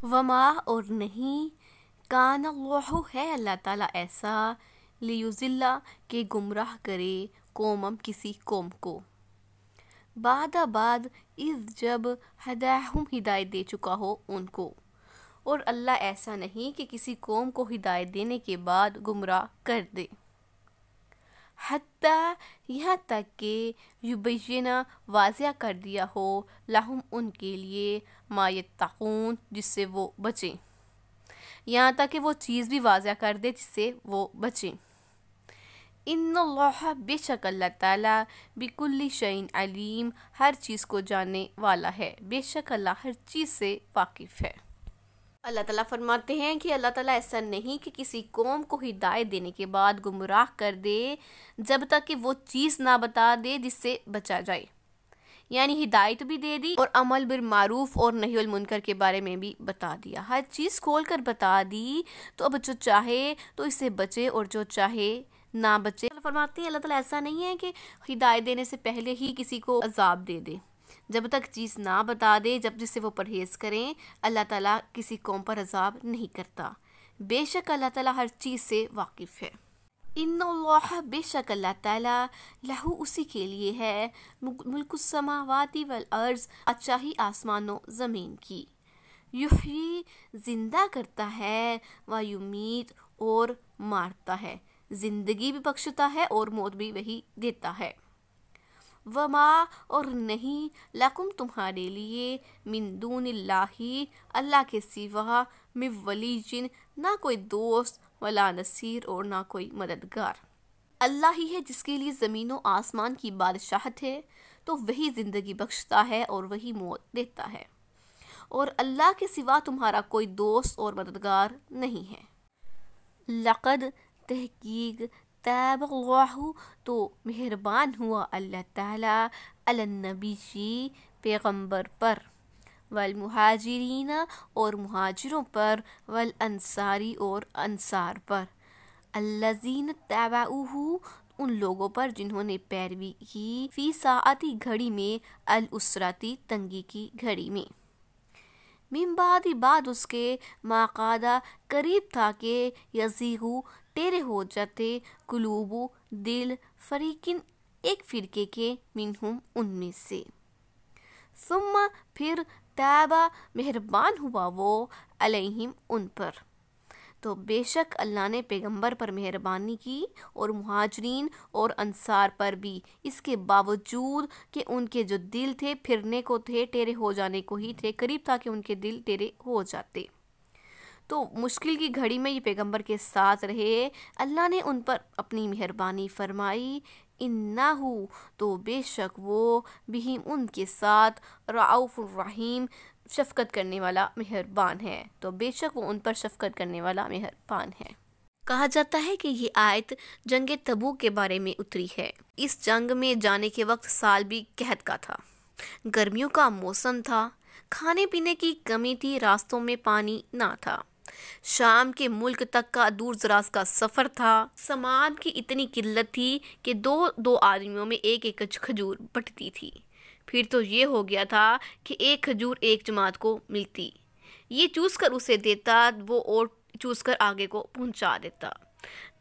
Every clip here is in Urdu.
وما اور نہیں، کان اللہ ہے اللہ تعالیٰ ایسا، لیضل کہ گمراہ کرے، قومم کسی قوم کو، بعد اذ جب ہداہم ہدایت دے چکا ہو ان کو، اور اللہ ایسا نہیں کہ کسی قوم کو ہدایت دینے کے بعد گمراہ کر دے، حتیٰ یہاں تک کہ یبینہ واضح کر دیا ہو، لہم ان کے لیے، ما یتقون جس سے وہ بچیں، یہاں تک کہ وہ چیز بھی واضح کر دے جس سے وہ بچیں۔ ان اللہ بے شک اللہ تعالیٰ بکل شیء علیم ہر چیز کو جاننے والا ہے، بے شک اللہ ہر چیز سے واقف ہے۔ اللہ تعالیٰ فرماتے ہیں کہ اللہ تعالیٰ ایسا نہیں کہ کسی قوم کو ہدایت دینے کے بعد گمراہ کر دے جب تک کہ وہ چیز نہ بتا دے جس سے بچا جائے، یعنی ہدایت بھی دے دی اور عمل بالمعروف اور نہی المنکر کے بارے میں بھی بتا دیا، ہر چیز کھول کر بتا دی، تو اب جو چاہے تو اس سے بچے اور جو چاہے نہ بچے۔ فرماتے ہیں اللہ تعالیٰ ایسا نہیں ہے کہ ہدایت دینے سے پہلے ہی کسی کو عذاب دے دے، جب تک چیز نہ بتا دے، جس سے وہ پرہیز کریں، اللہ تعالیٰ کسی قوم پر عذاب نہیں کرتا، بے شک اللہ تعالیٰ ہر چیز سے واقف ہے۔ ان اللہ بے شک اللہ تعالیٰ لہو اسی کے لیے ہے، ملک السماوات والارض بادشاہی آسمان و زمین کی، یحیی زندہ کرتا ہے، و یمیت اور مارتا ہے، زندگی بھی بخشتا ہے اور موت بھی وہی دیتا ہے۔ وما اور نہیں لکم تمہارے لیے، من دون اللہ اللہ کے سوا، من ولی نہ کوئی دوست، ولا نصیر اور نہ کوئی مددگار۔ اللہ ہی ہے جس کے لیے زمین و آسمان کی بادشاہت ہے، تو وہی زندگی بخشتا ہے اور وہی موت دیتا ہے، اور اللہ کے سوا تمہارا کوئی دوست اور مددگار نہیں ہے۔ لقد تحقیق تاب اللہ تو مہربان ہوا اللہ تعالیٰ، علی النبی پیغمبر پر، والمہاجرین اور مہاجروں پر، والانصاری اور انصار پر، الذین اتبعوہ ان لوگوں پر جنہوں نے پیروی کی، فی ساعتی گھڑی میں، الاسرتی تنگی کی گھڑی میں، من بعد اس کے، ما قادا قریب تھا کہ، یزیغو ٹیرے ہو جاتے، قلوبو دل، فریقین ایک فرقے کے، منہم ان میں سے، ثم پھر، تابا مہربان ہوا وہ، علیہم ان پر، تو بے شک اللہ نے پیغمبر پر مہربانی کی اور مہاجرین اور انصار پر بھی، اس کے باوجود کہ ان کے جو دل تھے پھرنے کو تھے، ٹیرے ہو جانے کو ہی تھے، قریب تھا کہ ان کے دل ٹیرے ہو جاتے، تو مشکل کی گھڑی میں یہ پیغمبر کے ساتھ رہے، اللہ نے ان پر اپنی مہربانی فرمائی، انہو تو بے شک وہ، بہم ان کے ساتھ، رعوف الرحیم شفقت کرنے والا مہربان ہے، تو بے شک وہ ان پر شفقت کرنے والا مہربان ہے۔ کہا جاتا ہے کہ یہ آیت جنگ تبوک کے بارے میں اتری ہے۔ اس جنگ میں جانے کے وقت سال بھی قحط کا تھا، گرمیوں کا موسم تھا، کھانے پینے کی کمی تھی، راستوں میں پانی نہ تھا، شام کے ملک تک کا دور دراز کا سفر تھا، سامان کی اتنی قلت تھی کہ دو آدمیوں میں ایک ایک کھجور بٹتی تھی، پھر تو یہ ہو گیا تھا کہ ایک کھجور ایک جماعت کو ملتی، یہ چوس کر اسے دیتا، وہ اور چوس کر آگے کو پہنچا دیتا،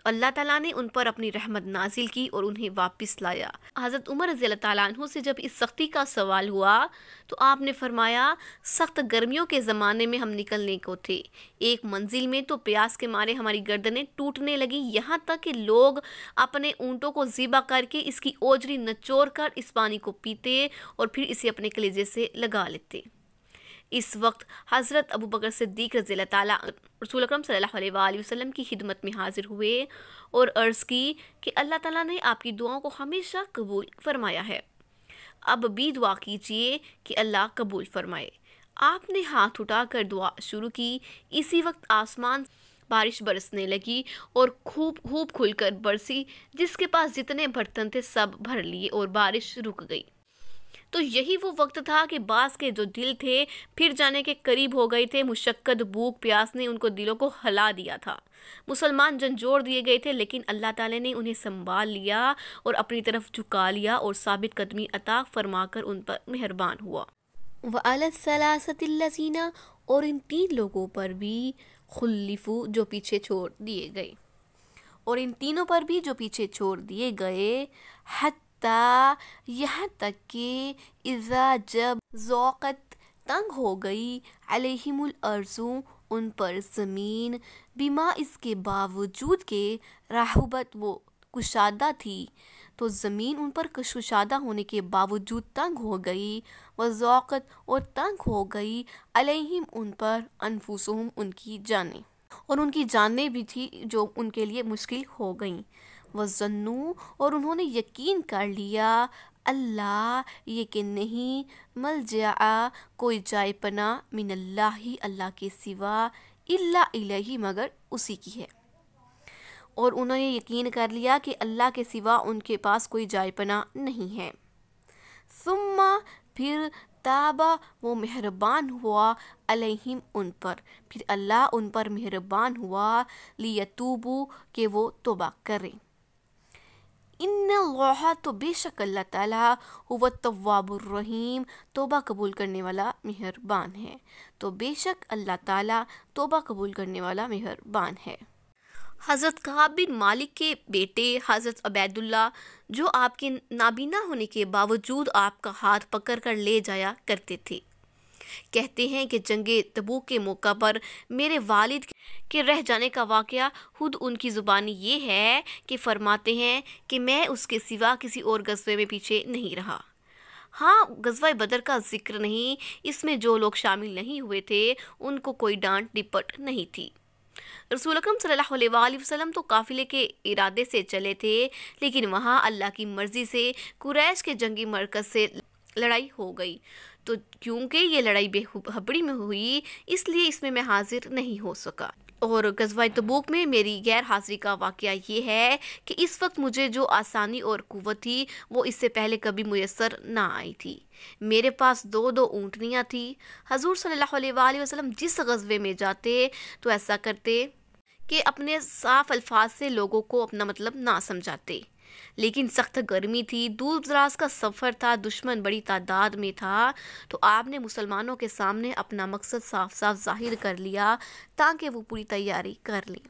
اللہ تعالیٰ نے ان پر اپنی رحمت نازل کی اور انہیں واپس لایا۔ حضرت عمر رضی اللہ تعالیٰ عنہ سے جب اس سختی کا سوال ہوا تو آپ نے فرمایا، سخت گرمیوں کے زمانے میں ہم نکلنے کو تھے، ایک منزل میں تو پیاس کے مارے ہماری گردنیں ٹوٹنے لگی، یہاں تک کہ لوگ اپنے اونٹوں کو ذبح کر کے اس کی اوجری نچوڑ کر اس پانی کو پیتے اور پھر اسے اپنے کلیجے سے لگا لیتے۔ اس وقت حضرت ابو بکر صدیق رضی اللہ تعالیٰ رسول اکرم صلی اللہ علیہ وآلہ وسلم کی خدمت میں حاضر ہوئے اور عرض کی کہ اللہ تعالیٰ نے آپ کی دعاؤں کو ہمیشہ قبول فرمایا ہے، اب بھی دعا کیجیے کہ اللہ قبول فرمائے۔ آپ نے ہاتھ اٹھا کر دعا شروع کی، اسی وقت آسمان بارش برسنے لگی اور خوب کھل کر برسی، جس کے پاس جتنے برتن تھے سب بھر لیے اور بارش رک گئی۔ تو یہی وہ وقت تھا کہ بعض کے جو دل تھے پھر جانے کے قریب ہو گئے تھے، مشقت، بھوک، پیاس نے ان کو دلوں کو ہلا دیا تھا، مسلمان جھنجھوڑ دیے گئے تھے، لیکن اللہ تعالیٰ نے انہیں سنبھال لیا اور اپنی طرف جھکا لیا اور ثابت قدمی عطا فرما کر ان پر مہربان ہوا۔ وَعَلَى الثَّلَاثَةِ الَّذِينَ اور ان 3 لوگوں پر بھی خلفو جو پیچھے چھوڑ دیے گئے، اور ان تینوں پر بھی جو پیچھے چھوڑ دیے گئے، حتیٰ یہاں تک کہ اذا جب ذوقت تنگ ہو گئی، علیہم الارض ان پر زمین، بما اس کے باوجود کہ رحبت وہ کشادہ تھی، تو زمین ان پر کشادہ ہونے کے باوجود تنگ ہو گئی، وذوقت اور تنگ ہو گئی، علیہم ان پر، انفسہم ان کی جانیں، اور ان کی جانیں بھی تھی جو ان کے لیے مشکل ہو گئیں، وظنوا اور انہوں نے یقین کر لیا، اللہ یہ کہ نہیں، ملجأ کوئی جائے پناہ، من اللہ اللہ کے سوا، الا الیہ مگر اسی کی ہے، اور انہوں نے یقین کر لیا کہ اللہ کے سوا ان کے پاس کوئی جائے پناہ نہیں ہے۔ ثم پھر تابا وہ مہربان ہوا، علیہم ان پر، پھر اللہ ان پر مہربان ہوا، لیتوبو کہ وہ توبہ کریں۔ ان اللہ تو بے شک اللہ تعالیٰ، هو التواب الرحیم توبہ قبول کرنے والا مہربان ہے، تو بے شک اللہ تعالیٰ توبہ قبول کرنے والا مہربان ہے۔ حضرت کعب بن مالک کے بیٹے حضرت عبید اللہ، جو آپ کے نابینا ہونے کے باوجود آپ کا ہاتھ پکڑ کر لے جایا کرتے تھے، کہتے ہیں کہ جنگ تبوک کے موقع پر میرے والد کے رہ جانے کا واقعہ خود ان کی زبانی یہ ہے کہ فرماتے ہیں کہ میں اس کے سوا کسی اور غزوے میں پیچھے نہیں رہا۔ ہاں، غزوہ بدر کا ذکر نہیں، اس میں جو لوگ شامل نہیں ہوئے تھے ان کو کوئی ڈانٹ ڈپٹ نہیں تھی۔ رسول اکرم صلی اللہ علیہ وآلہ وسلم تو قافلے کے ارادے سے چلے تھے، لیکن وہاں اللہ کی مرضی سے قریش کے جنگی مرکز سے لڑائی ہو گئی، تو کیونکہ یہ لڑائی بے خبری میں ہوئی، اس لیے اس میں حاضر نہیں ہو سکا۔ اور غزوہ تبوک میں میری غیر حاضری کا واقعہ یہ ہے کہ اس وقت مجھے جو آسانی اور قوت تھی وہ اس سے پہلے کبھی میسر نہ آئی تھی۔ میرے پاس 2 اونٹنیاں تھیں۔ حضور صلی اللہ علیہ وآلہ وسلم جس غزوے میں جاتے تو ایسا کرتے کہ اپنے صاف الفاظ سے لوگوں کو اپنا مطلب نہ سمجھاتے، لیکن سخت گرمی تھی، دور دراز کا سفر تھا، دشمن بڑی تعداد میں تھا، تو آپ نے مسلمانوں کے سامنے اپنا مقصد صاف صاف ظاہر کر لیا تاکہ وہ پوری تیاری کر لیں۔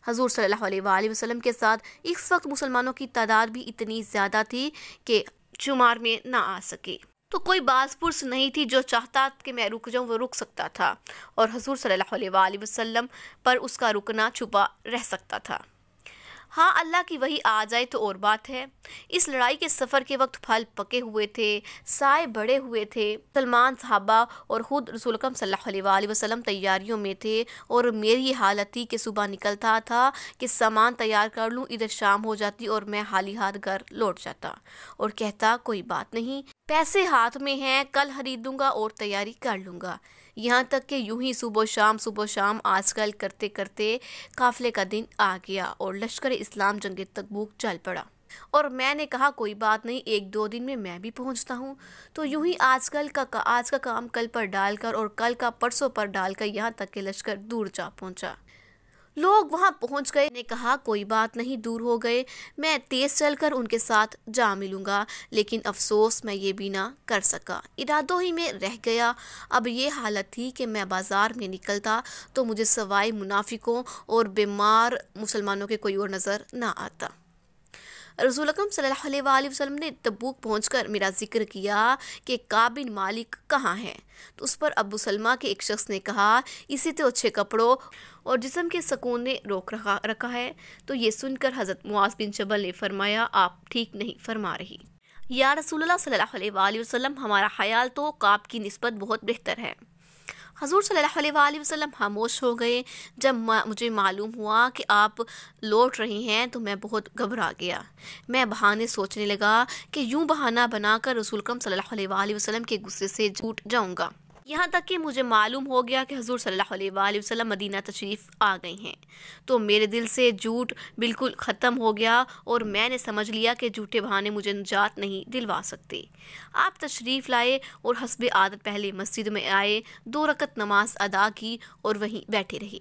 حضور صلی اللہ علیہ وآلہ وسلم کے ساتھ اس وقت مسلمانوں کی تعداد بھی اتنی زیادہ تھی کہ شمار میں نہ آ سکے، تو کوئی باز پرس نہیں تھی جو چاہتا کہ میں رک جاؤں وہ رک سکتا تھا، اور حضور صلی اللہ علیہ وآلہ وسلم پر اس کا رکنا چھپا رہ سکتا تھا۔ ہاں، اللہ کی وحی آ جائے تو اور بات ہے۔ اس لڑائی کے سفر کے وقت پھل پکے ہوئے تھے، سائے بڑے ہوئے تھے، مسلمان صحابہ اور خود رسول اکرم صلی اللہ علیہ وآلہ وسلم تیاریوں میں تھے، اور میری یہ حالت تھی کہ صبح نکلتا تھا کہ سامان تیار کر لوں، ادھر شام ہو جاتی اور میں خالی ہاتھ گھر لوٹ جاتا اور کہتا کوئی بات نہیں، پیسے ہاتھ میں ہیں، کل خریدوں گا اور تیاری کر لوں گا۔ یہاں تک کہ یوں ہی صبح و شام آج کل کرتے کرتے قافلے کا دن آ گیا اور لشکر اسلام جنگ تبوک چل پڑا، اور میں نے کہا کوئی بات نہیں، 1-2 دن میں بھی پہنچتا ہوں۔ تو یوں ہی آج کا کام کل پر ڈال کر اور کل کا پرسوں پر ڈال کر یہاں تک کہ لشکر دور جا پہنچا۔ لوگ وہاں پہنچ گئے، نے کہا کوئی بات نہیں، دور ہو گئے، میں تیز چل کر ان کے ساتھ جا ملوں گا، لیکن افسوس میں یہ بھی نہ کر سکا، ارادوں ہی میں رہ گیا۔ اب یہ حالت تھی کہ میں بازار میں نکلتا تو مجھے سوائے منافقوں اور بیمار مسلمانوں کے کوئی اور نظر نہ آتا۔ رسول اکرم صلی اللہ علیہ وآلہ وسلم نے تبوک پہنچ کر میرا ذکر کیا کہ کعب بن مالک کہاں ہے، تو اس پر ابو سلمہ کے ایک شخص نے کہا اسے تو اچھے کپڑوں اور جسم کے سکون نے روک رکھا ہے۔ تو یہ سن کر حضرت معاذ بن جبل نے فرمایا آپ ٹھیک نہیں فرما رہی، یا رسول اللہ صلی اللہ علیہ وآلہ وسلم، ہمارا خیال تو کعب کی نسبت بہت بہتر ہے۔ حضور صلی اللہ علیہ وآلہ وسلم خاموش ہو گئے۔ جب مجھے معلوم ہوا کہ آپ لوٹ رہے ہیں تو میں بہت گھبرا گیا۔ میں بہانے سوچنے لگا کہ یوں بہانہ بنا کر رسول اکرم صلی اللہ علیہ وآلہ وسلم کے غصے سے چھوٹ جاؤں گا، یہاں تک کہ مجھے معلوم ہو گیا کہ حضور صلی اللہ علیہ وآلہ وسلم مدینہ تشریف آ گئے ہیں، تو میرے دل سے جھوٹ بالکل ختم ہو گیا اور میں نے سمجھ لیا کہ جھوٹے بہانے مجھے نجات نہیں دلوا سکتے۔ آپ تشریف لائے اور حسب عادت پہلے مسجد میں آئے، 2 رکعت نماز ادا کی اور وہیں بیٹھے رہے۔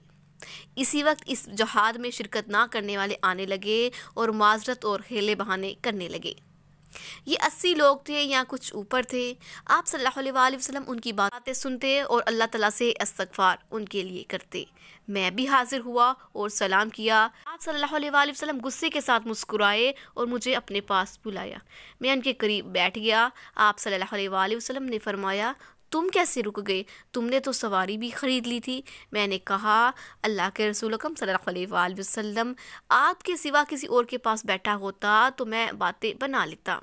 اسی وقت اس جہاد میں شرکت نہ کرنے والے آنے لگے اور معذرت اور ہیلے بہانے کرنے لگے۔ یہ 80 لوگ تھے یا کچھ اوپر تھے۔ آپ صلی اللہ علیہ وآلہ وسلم ان کی باتیں سنتے اور اللہ تعالیٰ سے استغفار ان کے لیے کرتے۔ میں بھی حاضر ہوا اور سلام کیا۔ آپ صلی اللہ علیہ وآلہ وسلم غصے کے ساتھ مسکرائے اور مجھے اپنے پاس بلایا۔ میں ان کے قریب بیٹھ گیا۔ آپ صلی اللہ علیہ وآلہ وسلم نے فرمایا، تم کیسے رک گئے؟ تم نے تو سواری بھی خرید لی تھی۔ میں نے کہا، اللہ کے رسول اکرم صلی اللہ علیہ وآلہ وسلم آپ کے سوا کسی اور کے پاس بیٹھا ہوتا تو میں باتیں بنا لیتا۔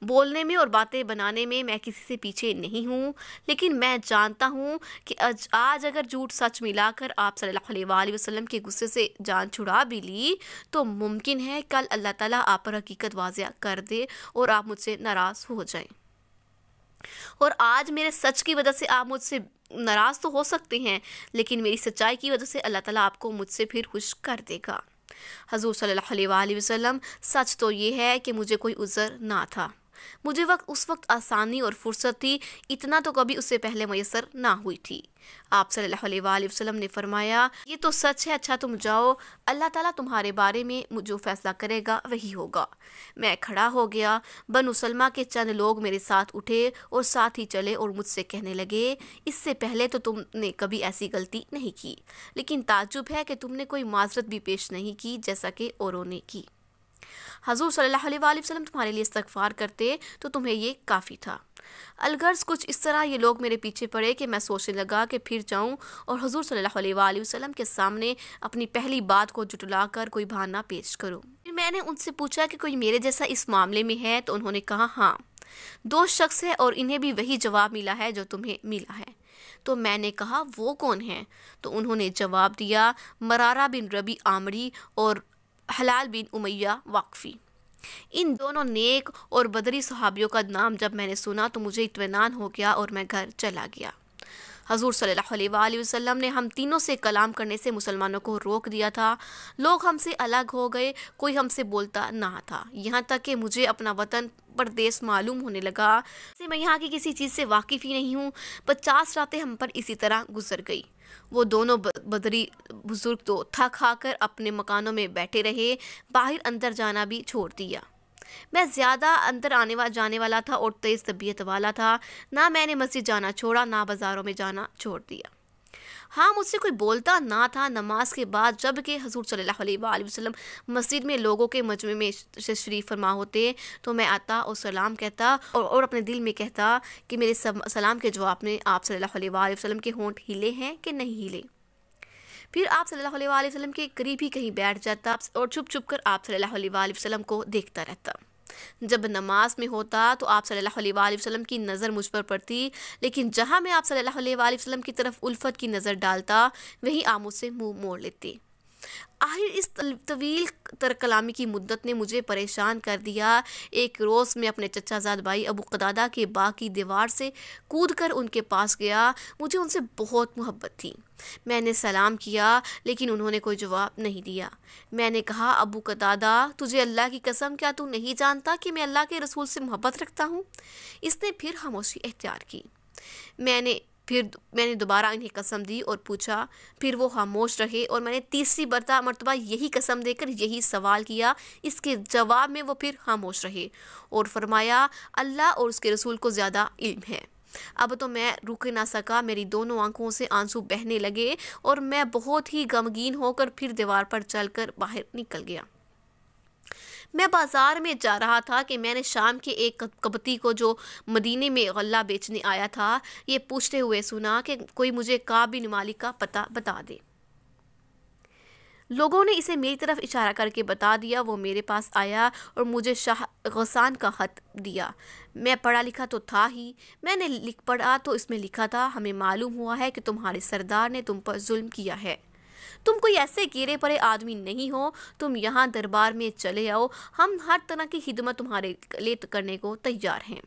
بولنے میں اور باتیں بنانے میں کسی سے پیچھے نہیں ہوں، لیکن میں جانتا ہوں کہ آج اگر جھوٹ سچ ملا کر آپ صلی اللہ علیہ وآلہ وسلم کے غصے سے جان چھڑا بھی لی تو ممکن ہے کل اللہ تعالیٰ آپ پر حقیقت واضح کر دے اور آپ مجھ سے ناراض ہو جائیں۔ اور آج میرے سچ کی وجہ سے آپ مجھ سے ناراض تو ہو سکتے ہیں، لیکن میری سچائی کی وجہ سے اللہ تعالیٰ آپ کو مجھ سے پھر خوش کر دے گا۔ حضور صلی اللہ علیہ وآلہ وسلم، سچ تو یہ ہے کہ مجھے کوئی عذر نہ تھا۔ مجھے اس وقت آسانی اور فرصت تھی، اتنا تو کبھی اس سے پہلے میسر نہ ہوئی تھی۔ آپ صلی اللہ علیہ وآلہ وسلم نے فرمایا، یہ تو سچ ہے، اچھا تم جاؤ، اللہ تعالیٰ تمہارے بارے میں جو فیصلہ کرے گا وہی ہوگا۔ میں کھڑا ہو گیا۔ بنو سلمہ کے چند لوگ میرے ساتھ اٹھے اور ساتھ ہی چلے اور مجھ سے کہنے لگے، اس سے پہلے تو تم نے کبھی ایسی غلطی نہیں کی، لیکن تعجب ہے کہ تم نے کوئی معذرت بھی پیش نہیں کی جیسا کہ اوروں نے کی۔ حضور صلی اللہ علیہ وآلہ وسلم تمہارے لیے استغفار کرتے تو تمہیں یہ کافی تھا۔ الغرض کچھ اس طرح یہ لوگ میرے پیچھے پڑے کہ میں سوچنے لگا کہ پھر جاؤں اور حضور صلی اللہ علیہ وآلہ وسلم کے سامنے اپنی پہلی بات کو جھٹلا کر کوئی بہانہ پیش کروں۔ پھر میں نے ان سے پوچھا کہ کوئی میرے جیسا اس معاملے میں ہے، تو انہوں نے کہا ہاں، 2 شخص ہیں اور انہیں بھی وہی جواب ملا ہے جو تمہیں ملا ہے۔ تو میں نے کہا وہ کون ہیں؟ تو انہوں نے جواب دیا، مرارہ بن ربی عامری اور حلال بن امیہ واقفی۔ ان دونوں نیک اور بدری صحابیوں کا نام جب میں نے سنا تو مجھے اطمینان ہو گیا اور میں گھر چلا گیا۔ حضور صلی اللہ علیہ وآلہ وسلم نے ہم تینوں سے کلام کرنے سے مسلمانوں کو روک دیا تھا۔ لوگ ہم سے الگ ہو گئے، کوئی ہم سے بولتا نہ تھا، یہاں تک کہ مجھے اپنا وطن پردیس معلوم ہونے لگا۔ میں یہاں کی کسی چیز سے واقف ہی نہیں ہوں۔ 50 راتیں ہم پر اسی طرح گزر گئی۔ وہ دونوں بدری بزرگ تو تھک ہا کر اپنے مکانوں میں بیٹھے رہے، باہر اندر جانا بھی چھوڑ دیا۔ میں زیادہ اندر جانے والا تھا اور تیز طبیعت والا تھا، نہ میں نے مسجد جانا چھوڑا، نہ بازاروں میں جانا چھوڑ دیا۔ ہاں، مجھ سے کوئی بولتا نہ تھا۔ نماز کے بعد جب کہ حضور صلی اللہ علیہ وآلہ وسلم مسجد میں لوگوں کے مجمع میں تشریف فرما ہوتے تو میں آتا اور سلام کہتا اور اپنے دل میں کہتا کہ میرے سلام کے جواب میں آپ صلی اللہ علیہ وآلہ وسلم کے ہونٹ ہلے ہیں کہ نہیں ہلے۔ پھر آپ صلی اللہ علیہ وآلہ وسلم کے قریب ہی کہیں بیٹھ جاتا اور چھپ چھپ کر آپ صلی اللہ علیہ وآلہ وسلم کو دیکھتا رہتا۔ جب نماز میں ہوتا تو آپ صلی اللہ علیہ وآلہ وسلم کی نظر مجھ پر پڑتی، لیکن جہاں میں آپ صلی اللہ علیہ وآلہ وسلم کی طرف الفت کی نظر ڈالتا وہیں آپ مجھ سے منہ موڑ لیتے۔ آخر اس طویل تر کلامی کی مدت نے مجھے پریشان کر دیا۔ ایک روز میں اپنے چچا زاد بھائی ابو قتادہ کے باغ کی دیوار سے کود کر ان کے پاس گیا۔ مجھے ان سے بہت محبت تھی۔ میں نے سلام کیا لیکن انہوں نے کوئی جواب نہیں دیا۔ میں نے کہا، ابو قتادہ، تجھے اللہ کی قسم، کیا تو نہیں جانتا کہ میں اللہ کے رسول سے محبت رکھتا ہوں؟ اس نے پھر خاموشی اختیار کی۔ میں نے دوبارہ انہیں قسم دی اور پوچھا، پھر وہ خاموش رہے اور میں نے تیسری مرتبہ یہی قسم دے کر یہی سوال کیا۔ اس کے جواب میں وہ پھر خاموش رہے اور فرمایا، اللہ اور اس کے رسول کو زیادہ علم ہے۔ اب تو میں رک نہ سکا، میری دونوں آنکھوں سے آنسو بہنے لگے اور میں بہت ہی غمگین ہو کر پھر دیوار پر چل کر باہر نکل گیا۔ میں بازار میں جا رہا تھا کہ میں نے شام کے ایک قبطی کو جو مدینے میں غلہ بیچنے آیا تھا یہ پوچھتے ہوئے سنا کہ کوئی مجھے کعب بن مالک کا پتہ بتا دے۔ لوگوں نے اسے میری طرف اشارہ کر کے بتا دیا۔ وہ میرے پاس آیا اور مجھے شاہ غسان کا خط دیا۔ میں پڑھا لکھا تو تھا ہی، میں نے پڑھا تو اس میں لکھا تھا، ہمیں معلوم ہوا ہے کہ تمہارے سردار نے تم پر ظلم کیا ہے، تم کوئی ایسے گیرے پڑے آدمی نہیں ہو، تم یہاں دربار میں چلے آؤ، ہم ہر طرح کی خدمت تمہارے لیے کرنے کو تیار ہیں۔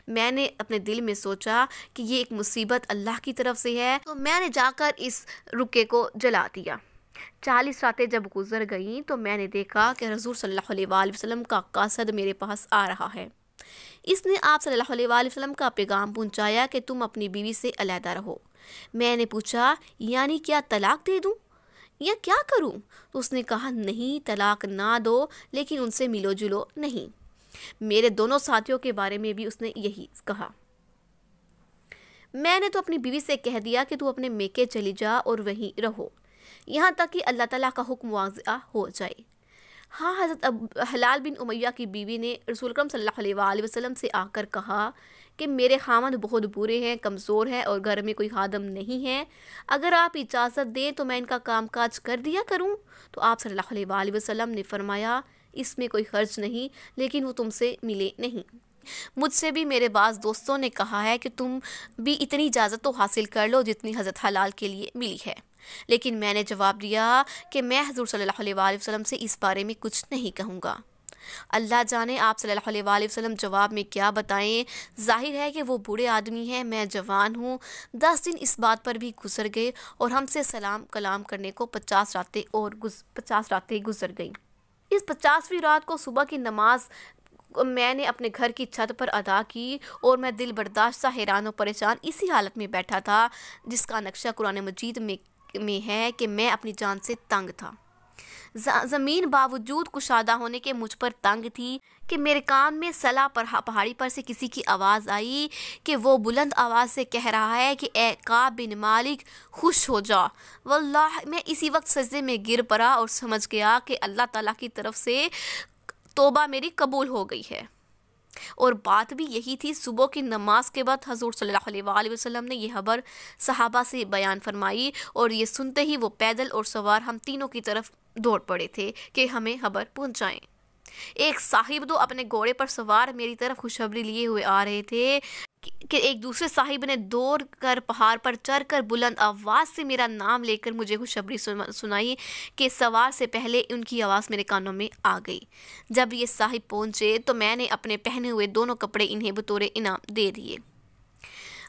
میں نے اپنے دل میں سوچا کہ یہ ایک مصیبت اللہ کی طرف سے ہے، تو میں نے جا کر اس رکے کو جلا دیا۔ 40 راتیں جب گزر گئیں تو میں نے دیکھا کہ حضور صلی اللہ علیہ وآلہ وسلم کا قاصد میرے پاس آ رہا ہے۔ اس نے آپ صلی اللہ علیہ وآلہ وسلم کا پیغام پہنچایا کہ تم اپنی بیوی سے علیحدہ رہو۔ میں نے پوچھا، یعنی کیا طلاق دے دوں یا کیا کروں؟ تو اس نے کہا، نہیں، طلاق نہ دو، لیکن ان سے ملو جلو نہیں۔ میرے دونوں ساتھیوں کے بارے میں بھی اس نے یہی کہا۔ میں نے تو اپنی بیوی سے کہہ دیا کہ تو اپنے میکے چلی جا اور وہیں رہو یہاں تک کہ اللہ تعالیٰ کا حکم واضح ہو جائے۔ ہاں، حضرت حلال بن امیہ کی بیوی نے رسول اکرم صلی اللہ علیہ وآلہ وسلم سے آ کر کہا کہ میرے خاوند بہت برے ہیں، کمزور ہیں اور گھر میں کوئی خادم نہیں ہے، اگر آپ اجازت دیں تو میں ان کا کام کاج کر دیا کروں۔ تو آپ صلی اللہ علیہ وآلہ وسلم نے فرمایا اس میں کوئی خرچ نہیں، لیکن وہ تم سے ملے نہیں۔ مجھ سے بھی میرے بعض دوستوں نے کہا ہے کہ تم بھی اتنی اجازت تو حاصل کر لو جتنی حضرت حلال کے لیے ملی ہے، لیکن میں نے جواب دیا کہ میں حضور صلی اللہ علیہ وآلہ وسلم سے اس بارے میں کچھ نہیں کہوں گا۔ اللہ جانے آپ صلی اللہ علیہ وآلہ وسلم جواب میں کیا بتائیں۔ ظاہر ہے کہ وہ بوڑھے آدمی ہیں، میں جوان ہوں۔ 10 دن اس بات پر بھی گزر گئے اور ہم سے سلام کلام کرنے کو 50 راتیں گزر گئیں۔ اس 50ویں رات کو صبح کی نماز میں نے اپنے گھر کی چھت پر ادا کی اور میں دل برداشتہ حیران و پریشان اسی حالت میں بیٹھا تھا جس کا نقشہ قرآن مجید میں ہے کہ میں اپنی جان سے تنگ تھا۔ زمین باوجود کشادہ ہونے کے مجھ پر تنگ تھی کہ میرے کان میں سلا پہاڑی پر سے کسی کی آواز آئی کہ وہ بلند آواز سے کہہ رہا ہے کہ اے کعب بن مالک خوش ہو جا۔ واللہ میں اسی وقت سجدے میں گر پڑا اور سمجھ گیا کہ اللہ تعالیٰ کی طرف سے توبہ میری قبول ہو گئی ہے۔ اور بات بھی یہی تھی۔ صبح کی نماز کے بعد حضور صلی اللہ علیہ وآلہ وسلم نے یہ خبر صحابہ سے بیان فرمائی اور یہ سنتے ہی وہ پیدل اور سوار ہم تینوں کی طرف دوڑ پڑے تھے کہ ہمیں خبر پہنچائیں۔ ایک صاحب دو اپنے گھوڑے پر سوار میری طرف خوشخبری لیے ہوئے آ رہے تھے کہ ایک دوسرے صاحب نے دوڑ کر پہاڑ پر چڑھ کر بلند آواز سے میرا نام لے کر مجھے خوشخبری سنائی کہ سوار سے پہلے ان کی آواز میرے کانوں میں آ گئی۔ جب یہ صاحب پہنچے تو میں نے اپنے پہنے ہوئے دونوں کپڑے انہیں بطور انعام دے دیے۔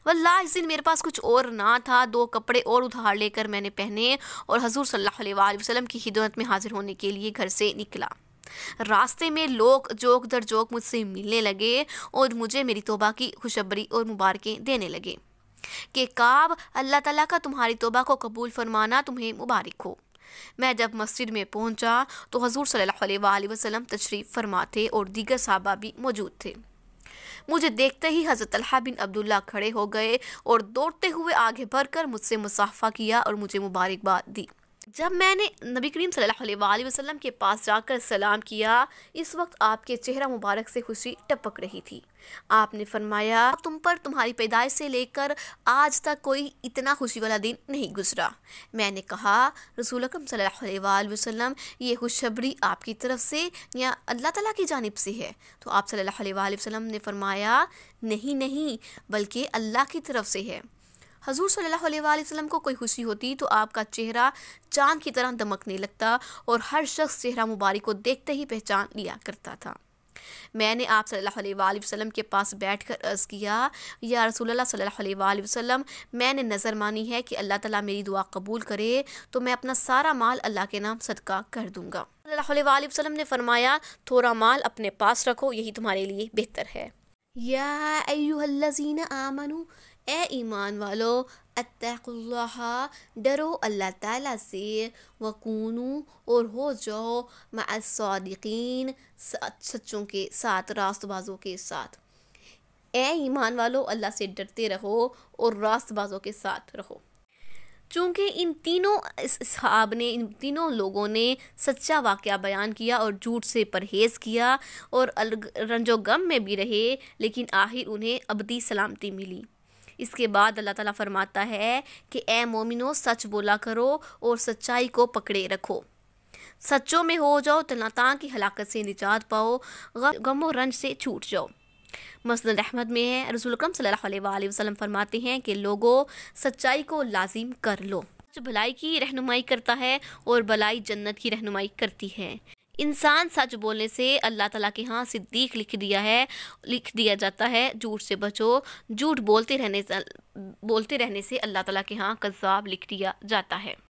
واللہ اس دن میرے پاس کچھ اور نہ تھا، 2 کپڑے اور ادھار لے کر میں نے پہنے اور حضور صلی اللہ علیہ وآلہ وسلم کی خدمت میں حاضر ہونے کے لیے گھر سے نکلا۔ راستے میں لوگ جوک در جوک مجھ سے ملنے لگے اور مجھے میری توبہ کی خوشخبری اور مبارکیں دینے لگے کہ کعب، اللہ تعالیٰ کا تمہاری توبہ کو قبول فرمانا تمہیں مبارک ہو۔ میں جب مسجد میں پہنچا تو حضور صلی اللہ علیہ وآلہ وسلم تشریف فرما تھے اور دیگر صحابہ بھی موجود تھے۔ مجھے دیکھتے ہی حضرت طلحہ بن عبداللہ کھڑے ہو گئے اور دوڑتے ہوئے آگے بڑھ کر مجھ سے مصافحہ کیا اور مجھے مبارکباد دی۔ جب میں نے نبی کریم صلی اللہ علیہ وآلہ وسلم کے پاس جا کر سلام کیا، اس وقت آپ کے چہرہ مبارک سے خوشی ٹپک رہی تھی۔ آپ نے فرمایا تم پر تمہاری پیدائش سے لے کر آج تک کوئی اتنا خوشی والا دن نہیں گزرا۔ میں نے کہا رسول اکرم صلی اللہ علیہ وآلہ وسلم یہ خوشخبری آپ کی طرف سے یا اللہ تعالیٰ کی جانب سے ہے؟ تو آپ صلی اللہ علیہ وآلہ وسلم نے فرمایا نہیں بلکہ اللہ کی طرف سے ہے۔ حضور صلی اللہ علیہ وآلہ وسلم کو کوئی خوشی ہوتی تو آپ کا چہرہ چاند کی طرح دمکنے لگتا اور ہر شخص چہرہ مبارک کو دیکھتے ہی پہچان لیا کرتا تھا۔ میں نے آپ صلی اللہ علیہ وآلہ وسلم کے پاس بیٹھ کر عرض کیا یا رسول اللہ صلی اللہ علیہ وآلہ وسلم، میں نے نظر مانی ہے کہ اللہ تعالیٰ میری دعا قبول کرے تو میں اپنا سارا مال اللہ کے نام صدقہ کر دوں گا۔ صلی اللہ علیہ وآلہ وسلم نے فرمایا تھوڑا مال اپنے پاس رکھو، یہی تمہارے لیے بہتر ہے۔ یا ایھا الذین آمنوا، اے ایمان والو، اتقوا اللہ، ڈرو اللہ تعالیٰ سے، وکونوا، اور ہو جاؤ، مع الصادقین، سچوں کے ساتھ، راست بازوں کے ساتھ۔ اے ایمان والو، اللہ سے ڈرتے رہو اور راست بازوں کے ساتھ رہو۔ چونکہ ان تینوں لوگوں نے سچا واقعہ بیان کیا اور جھوٹ سے پرہیز کیا اور رنج و غم میں بھی رہے، لیکن آخر انہیں ابدی سلامتی ملی۔ اس کے بعد اللہ تعالیٰ فرماتا ہے کہ اے مومنو، سچ بولا کرو اور سچائی کو پکڑے رکھو، سچوں میں ہو جاؤ تاکہ ہلاکت سے نجات پاؤ، غم و رنج سے چھوٹ جاؤ۔ مسند احمد میں ہے، رسول اکرم صلی اللہ علیہ وآلہ وسلم فرماتے ہیں کہ لوگوں، سچائی کو لازم کر لو، سچ بھلائی کی رہنمائی کرتا ہے اور بلائی جنت کی رہنمائی کرتی ہے۔ انسان سچ بولنے سے اللہ تعالیٰ کے ہاں صدیق لکھ دیا جاتا ہے۔ جھوٹ سے بچو، جھوٹ بولتے رہنے سے اللہ تعالیٰ کے ہاں کذاب لکھ دیا جاتا ہے۔